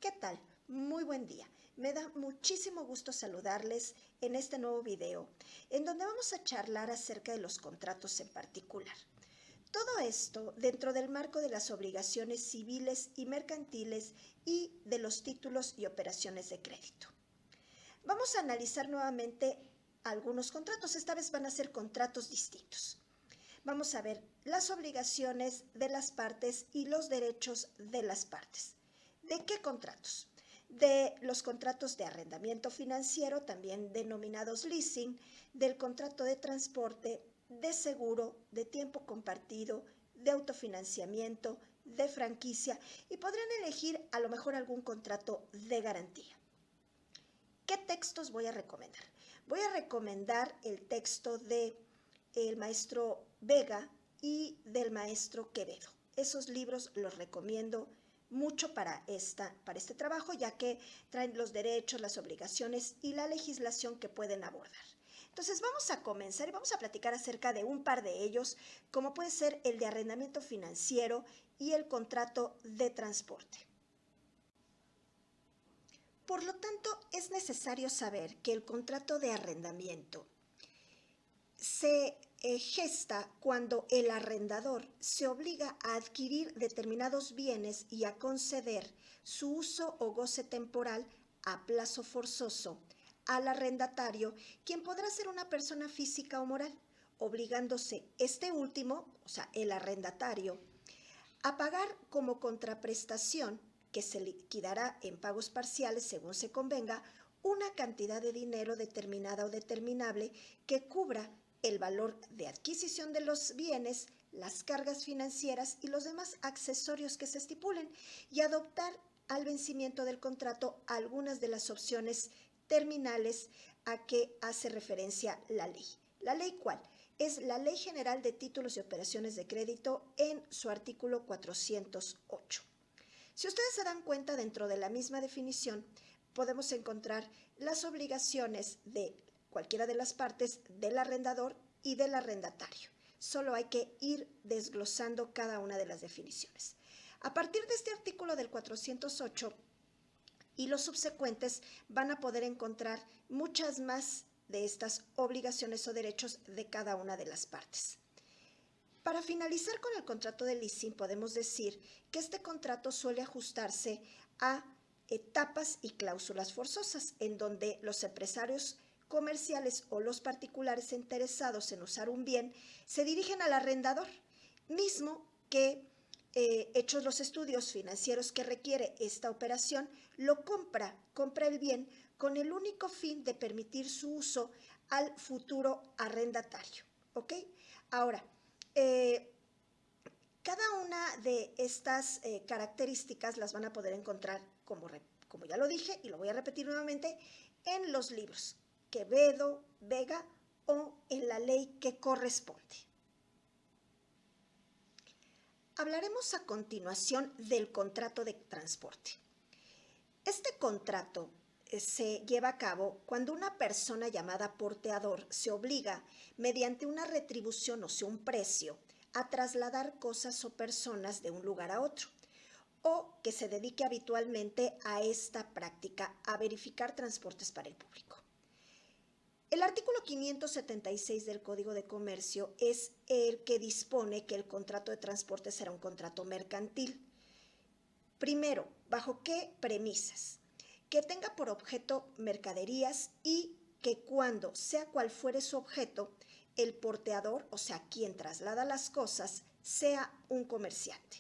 ¿Qué tal? Muy buen día. Me da muchísimo gusto saludarles en este nuevo video, en donde vamos a charlar acerca de los contratos en particular. Todo esto dentro del marco de las obligaciones civiles y mercantiles y de los títulos y operaciones de crédito. Vamos a analizar nuevamente algunos contratos. Esta vez van a ser contratos distintos. Vamos a ver las obligaciones de las partes y los derechos de las partes. ¿De qué contratos? De los contratos de arrendamiento financiero, también denominados leasing, del contrato de transporte, de seguro, de tiempo compartido, de autofinanciamiento, de franquicia, y podrían elegir a lo mejor algún contrato de garantía. ¿Qué textos voy a recomendar? Voy a recomendar el texto de el maestro Vega y del maestro Quevedo. Esos libros los recomiendo mucho para este trabajo, ya que traen los derechos, las obligaciones y la legislación que pueden abordar. Entonces vamos a comenzar y vamos a platicar acerca de un par de ellos, como puede ser el de arrendamiento financiero y el contrato de transporte. Por lo tanto, es necesario saber que el contrato de arrendamiento se gesta cuando el arrendador se obliga a adquirir determinados bienes y a conceder su uso o goce temporal a plazo forzoso al arrendatario, quien podrá ser una persona física o moral, obligándose este último, o sea, el arrendatario, a pagar como contraprestación, que se liquidará en pagos parciales según se convenga, una cantidad de dinero determinada o determinable que cubra el valor de adquisición de los bienes, las cargas financieras y los demás accesorios que se estipulen, y adoptar al vencimiento del contrato algunas de las opciones terminales a que hace referencia la ley. ¿La ley cuál? Es la Ley General de Títulos y Operaciones de Crédito en su artículo 408. Si ustedes se dan cuenta, dentro de la misma definición podemos encontrar las obligaciones de cualquiera de las partes del arrendador y del arrendatario. Solo hay que ir desglosando cada una de las definiciones. A partir de este artículo del 408 y los subsecuentes van a poder encontrar muchas más de estas obligaciones o derechos de cada una de las partes. Para finalizar con el contrato de leasing, podemos decir que este contrato suele ajustarse a etapas y cláusulas forzosas, en donde los empresarios comerciales o los particulares interesados en usar un bien se dirigen al arrendador, mismo que hechos los estudios financieros que requiere esta operación, lo compra el bien con el único fin de permitir su uso al futuro arrendatario. ¿Ok? Ahora, cada una de estas características las van a poder encontrar, como ya lo dije y lo voy a repetir nuevamente, en los libros Quevedo, Vega o en la ley que corresponde. Hablaremos a continuación del contrato de transporte. Este contrato se lleva a cabo cuando una persona llamada porteador se obliga, mediante una retribución o sea un precio, a trasladar cosas o personas de un lugar a otro, o que se dedique habitualmente a esta práctica, a verificar transportes para el público. El artículo 576 del Código de Comercio es el que dispone que el contrato de transporte será un contrato mercantil. Primero, ¿bajo qué premisas? Que tenga por objeto mercaderías y que cuando, sea cual fuere su objeto, el porteador, o sea, quien traslada las cosas, sea un comerciante.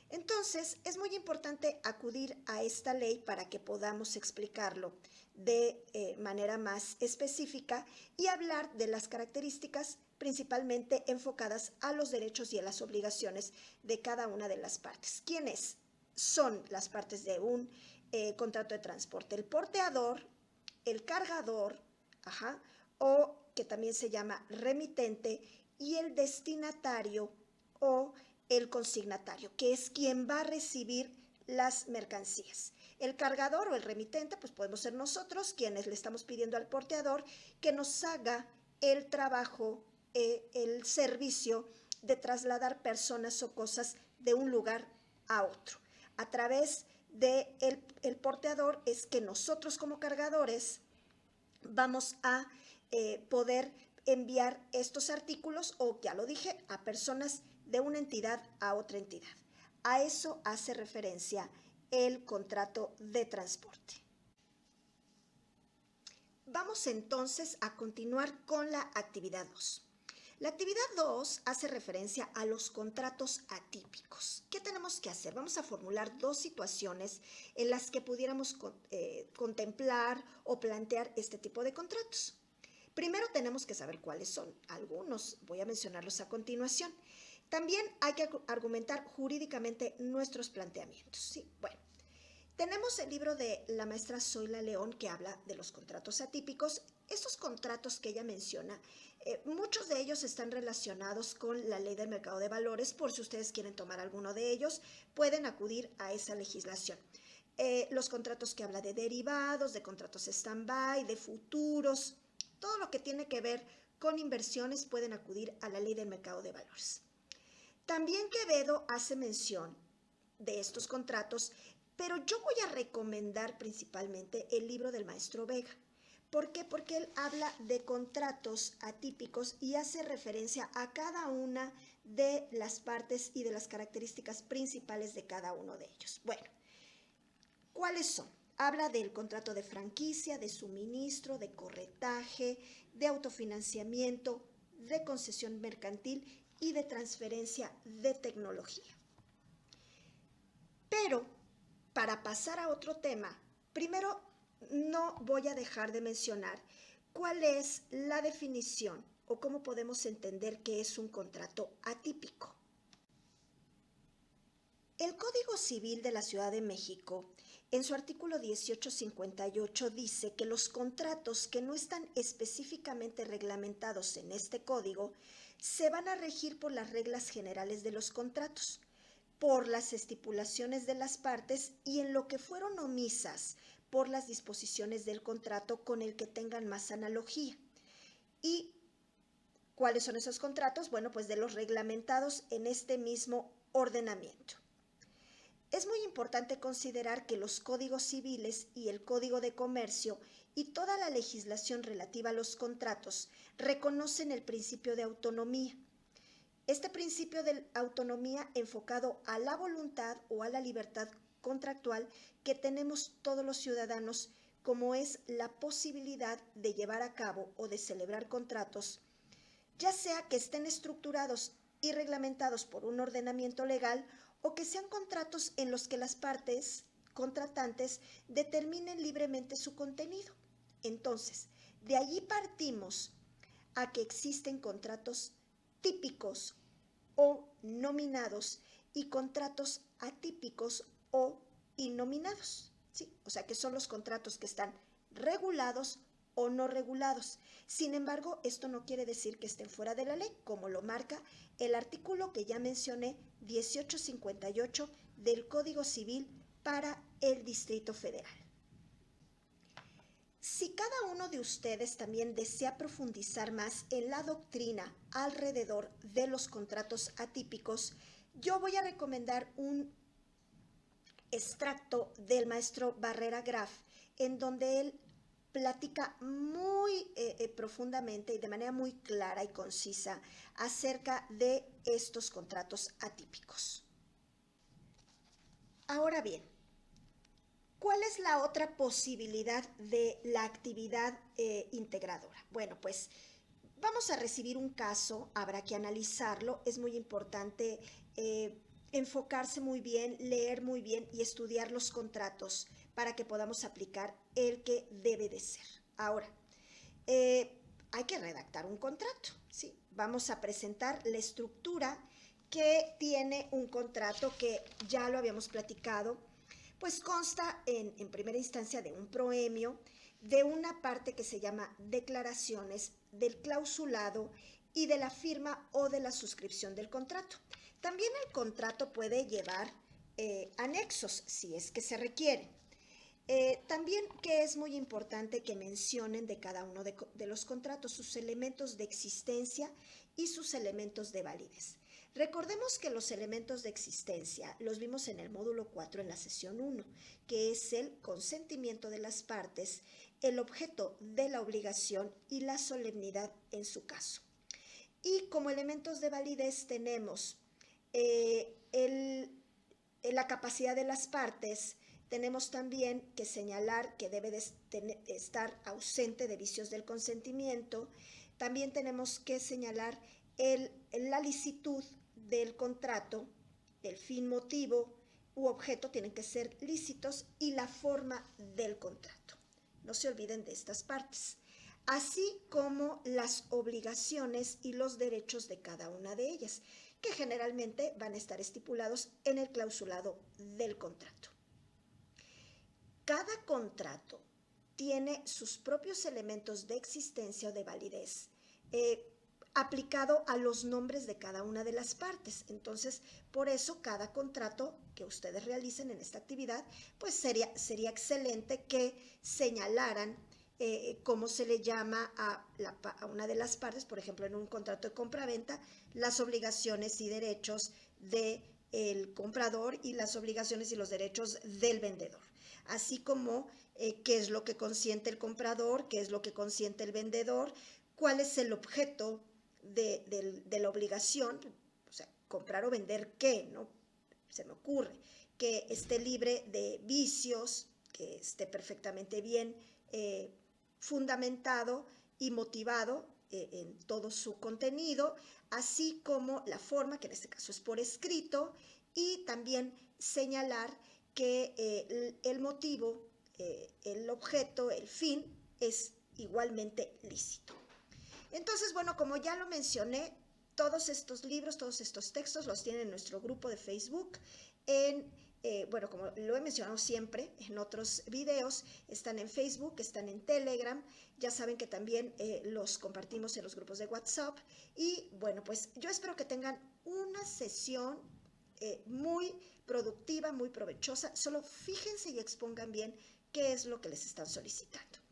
Entonces, es muy importante acudir a esta ley para que podamos explicarlo de manera más específica y hablar de las características principalmente enfocadas a los derechos y a las obligaciones de cada una de las partes. ¿Quiénes son las partes de un contrato de transporte? El porteador, el cargador, o que también se llama remitente, y el destinatario o el consignatario, que es quien va a recibir las mercancías. El cargador o el remitente, pues podemos ser nosotros quienes le estamos pidiendo al porteador que nos haga el trabajo, el servicio de trasladar personas o cosas de un lugar a otro, a través del porteador es que nosotros como cargadores vamos a poder enviar estos artículos, o ya lo dije, a personas de una entidad a otra entidad. A eso hace referencia el contrato de transporte. Vamos entonces a continuar con la actividad 2. La actividad 2 hace referencia a los contratos atípicos. ¿Qué tenemos que hacer? Vamos a formular dos situaciones en las que pudiéramos contemplar o plantear este tipo de contratos. Primero tenemos que saber cuáles son. Algunos voy a mencionarlos a continuación. También hay que argumentar jurídicamente nuestros planteamientos. ¿Sí? Bueno, tenemos el libro de la maestra Zoila León que habla de los contratos atípicos. Estos contratos que ella menciona, muchos de ellos están relacionados con la ley del mercado de valores. Por si ustedes quieren tomar alguno de ellos, pueden acudir a esa legislación. Los contratos que habla de derivados, de contratos stand-by, de futuros, todo lo que tiene que ver con inversiones pueden acudir a la ley del mercado de valores. También Quevedo hace mención de estos contratos, pero yo voy a recomendar principalmente el libro del maestro Vega. ¿Por qué? Porque él habla de contratos atípicos y hace referencia a cada una de las partes y de las características principales de cada uno de ellos. Bueno, ¿cuáles son? Habla del contrato de franquicia, de suministro, de corretaje, de autofinanciamiento, de concesión mercantil y de transferencia de tecnología. Pero, para pasar a otro tema, primero no voy a dejar de mencionar cuál es la definición o cómo podemos entender qué es un contrato atípico. El Código Civil de la Ciudad de México, en su artículo 1858, dice que los contratos que no están específicamente reglamentados en este código se van a regir por las reglas generales de los contratos, por las estipulaciones de las partes y en lo que fueron omisas por las disposiciones del contrato con el que tengan más analogía. ¿Y cuáles son esos contratos? Bueno, pues de los reglamentados en este mismo ordenamiento. Es muy importante considerar que los códigos civiles y el Código de Comercio y toda la legislación relativa a los contratos reconocen el principio de autonomía. Este principio de autonomía enfocado a la voluntad o a la libertad contractual que tenemos todos los ciudadanos, como es la posibilidad de llevar a cabo o de celebrar contratos, ya sea que estén estructurados y reglamentados por un ordenamiento legal o que sean contratos en los que las partes contratantes determinen libremente su contenido. Entonces, de allí partimos a que existen contratos típicos o nominados y contratos atípicos o innominados, ¿sí? O sea, que son los contratos que están regulados o no regulados. Sin embargo, esto no quiere decir que estén fuera de la ley, como lo marca el artículo que ya mencioné, 1858 del Código Civil para el Distrito Federal. Si cada uno de ustedes también desea profundizar más en la doctrina alrededor de los contratos atípicos, yo voy a recomendar un extracto del maestro Barrera Graf, en donde él platica muy profundamente y de manera muy clara y concisa acerca de estos contratos atípicos. Ahora bien, ¿cuál es la otra posibilidad de la actividad integradora? Bueno, pues vamos a recibir un caso, habrá que analizarlo, es muy importante enfocarse muy bien, leer muy bien y estudiar los contratos para que podamos aplicar el que debe de ser. Ahora, hay que redactar un contrato, ¿sí? Vamos a presentar la estructura que tiene un contrato que ya lo habíamos platicado, pues consta en primera instancia de un proemio, de una parte que se llama declaraciones, del clausulado y de la firma o de la suscripción del contrato. También el contrato puede llevar anexos si es que se requiere. También que es muy importante que mencionen de cada uno de los contratos sus elementos de existencia y sus elementos de validez. Recordemos que los elementos de existencia los vimos en el módulo 4 en la sesión 1, que es el consentimiento de las partes, el objeto de la obligación y la solemnidad en su caso. Y como elementos de validez tenemos la capacidad de las partes. Tenemos también que señalar que debe de estar ausente de vicios del consentimiento. También tenemos que señalar la licitud del contrato, el fin, motivo u objeto tienen que ser lícitos y la forma del contrato. No se olviden de estas partes, así como las obligaciones y los derechos de cada una de ellas, que generalmente van a estar estipulados en el clausulado del contrato. Cada contrato tiene sus propios elementos de existencia o de validez, aplicado a los nombres de cada una de las partes. Entonces, por eso cada contrato que ustedes realicen en esta actividad, pues sería excelente que señalaran cómo se le llama a una de las partes, por ejemplo, en un contrato de compra-venta, las obligaciones y derechos del comprador y las obligaciones y los derechos del vendedor, así como qué es lo que consiente el comprador, qué es lo que consiente el vendedor, cuál es el objeto de la obligación, o sea, comprar o vender qué, ¿no? Se me ocurre que esté libre de vicios, que esté perfectamente bien fundamentado y motivado en todo su contenido, así como la forma, que en este caso es por escrito, y también señalar que el motivo, el objeto, el fin es igualmente lícito. Entonces, bueno, como ya lo mencioné, todos estos libros, todos estos textos los tienen en nuestro grupo de Facebook. Bueno, como lo he mencionado siempre en otros videos, están en Facebook, están en Telegram. Ya saben que también los compartimos en los grupos de WhatsApp. Y bueno, pues yo espero que tengan una sesión muy productiva, muy provechosa. Solo fíjense y expongan bien qué es lo que les están solicitando.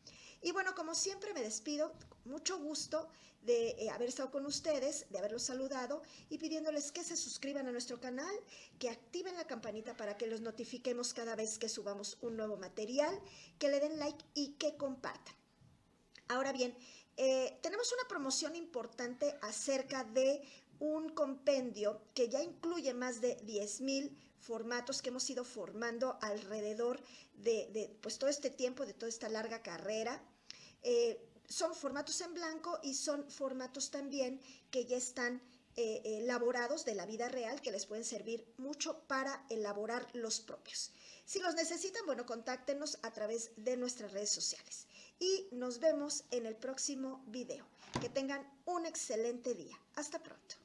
Y bueno, como siempre me despido, con mucho gusto de haber estado con ustedes, de haberlos saludado y pidiéndoles que se suscriban a nuestro canal, que activen la campanita para que los notifiquemos cada vez que subamos un nuevo material, que le den like y que compartan. Ahora bien, tenemos una promoción importante acerca de un compendio que ya incluye más de 10,000 formatos que hemos ido formando alrededor de pues todo este tiempo, de toda esta larga carrera. Son formatos en blanco y son formatos también que ya están elaborados de la vida real, que les pueden servir mucho para elaborar los propios. Si los necesitan, bueno, contáctenos a través de nuestras redes sociales. Y nos vemos en el próximo video. Que tengan un excelente día. Hasta pronto.